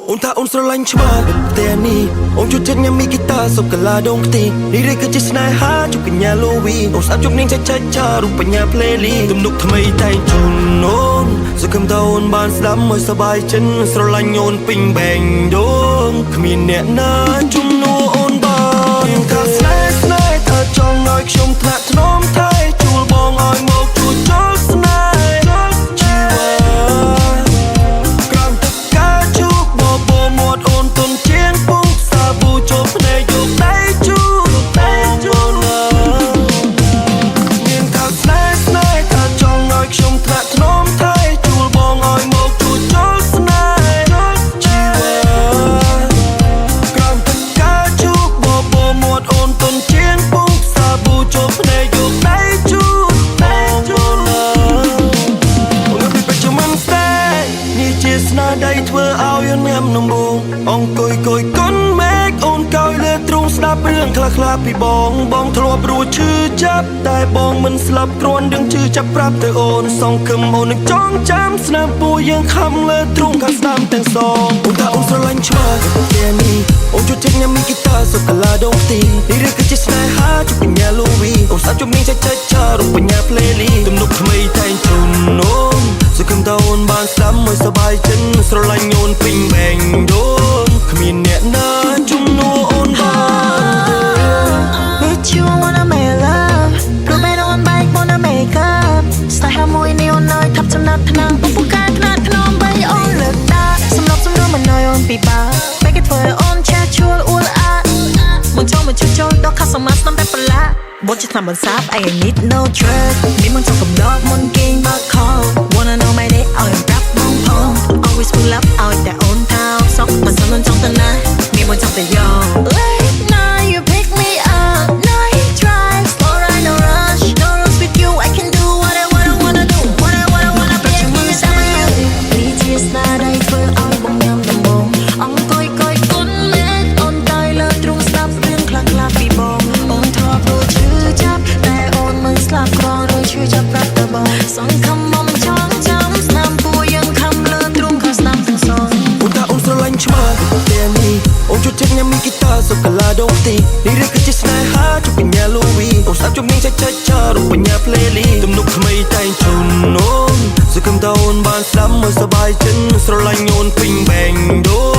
អូនថាអូនស្រឡាញ់ច្បាស់តែនេះអូនជួយចិត្តញ៉ាំមីហ្គីតាសុកឡាដងខ្ទីនេះឬគឺជាស្នេហាជុកកញ្ញាលូវីអូនស្អាតជុំនាងចាច់ឆារូបបញ្ញាផ្លេលីទំនុកថ្មីតែងជូនអូនសង្ឃឹមថាអូនបានស្ដាប់មើលសบายចិត្តស្រឡាញ់អូនពេញបែងដងគ្មានអ្នកណាជំនួសអូនបានថាស្នេហ៍ថាចង់ឲ្យខ្ញុំថ្នាក់ថ្នមថែជួលបងឲ្យមកជួយចូលស្នេហ៍ជីវិតក្រំទឹកកាជូបបមាត់អូនទុនជាងពុកសាប៊ូចូលភ្នែកយកដៃជូតែជួលមានថាស្នេហ៍ថាចង់ឲ្យខ្ញុំថ្នាក់ថ្នមថែជួលបងឲ្យមកជួយចូលស្នេហ៍ជីវិតក្រំទឹកកាជូបមាត់អូនទុនជាងពុកសាប៊ូចូលភ្នែកយកដៃជូតែជួលនេះជាស្នាដៃធ្វើឲ្យញ៉ាំនំបងអង្គុយកកុនមេឃអូនកោយលើទ្រូងស្ដាប់រឿងខ្លះពីបងធ្លាប់រួចឈឺចាប់តែបងមិនស្លាប់គ្រាន់ដឹងឈឺចាប់ប្រាប់ទៅអូនសង្ឃឹមអូននឹងចងចាំស្នាមពួរយើងខំលើទ្រូងខាងស្ដាំទាំងសងអូនថាអូនស្រឡាញ់ច្បាស់តែនេះអូនជួយចិត្តញ៉ាំមីហ្គីតាសុកឡាដងខ្ទីនេះឬគឺជាស្នេហាជុកកញ្ញាលូវីអូនស្អាតជុំនាងចាច់ឆារូបបញ្ញាផ្លេលីទំនុកថ្មីតែងជូនអូនសង្ឃឹមថាអូនបានស្ដាប់មើលសบายចិត្តស្រឡាញ់អូនពេញបែងដងគ្មានអ្នកណាជំនួសអូនបាន With you I wanna make love ព្រោះពេលអូនបែក wanna make up ស្នេហាមួយនេះអូននៅថាប់ចំណាត់ថ្នាំពុកកាយខ្នាតខ្នងបីអូនលើកតាសម្រាប់សម្រួលមិនឲ្យអូនពិបាកពេលគេធ្វើអូនឆាជួលអួលអាមកចូលដល់ខាសមាស្នំតែប្រឡាបត់ជាថ្នាំបន្សាប I need no drug នេះមិនចង់កំដរមុនគេងបើ call wanna know my day ឲ្យប្រាប់បងផង always pull up ឲ្យតែអូនថាសក់មិនសំចង់ទៅណានេះមិនចង់ទៅយក late night you pick me up night drive slow ride no rush no rush with you I can do what I wanna do what I wanna be youនេះជាស្នាដៃធ្វើឲ្យបងញ៉ាំដំបងអង្គុយគុនមេឃអូនកាយលើទ្រូងស្ដាប់រឿងខ្លះពីបងអូនធ្លាប់រួចឈឺចាប់តែអូនមិនស្លាប់ក្ររួចឈឺចាប់ប្រាប់ទៅបងសង្ឃឹមមកចងចាំស្នាមពួរយើងខំលើទ្រូងខាងស្ដាំទាំងសងអូនថាអូនស្រឡាញ់ច្បាស់តែនេះអូនជួយចិត្តញ៉ាំមីហ្គីតាសុកឡាដងខ្ទីនេះឬគឺជាស្នេហាជុកកញ្ញាលូវីអូនស្អាតជុំនាងចាច់ឆារូបបញ្ញាផ្លេលីទំនុកថ្មីតែងជូនអូនសង្ឃឹមថាអូនបានស្ដាប់មើលសบายចិត្តស្រឡាញ់អូនពេញបែងដង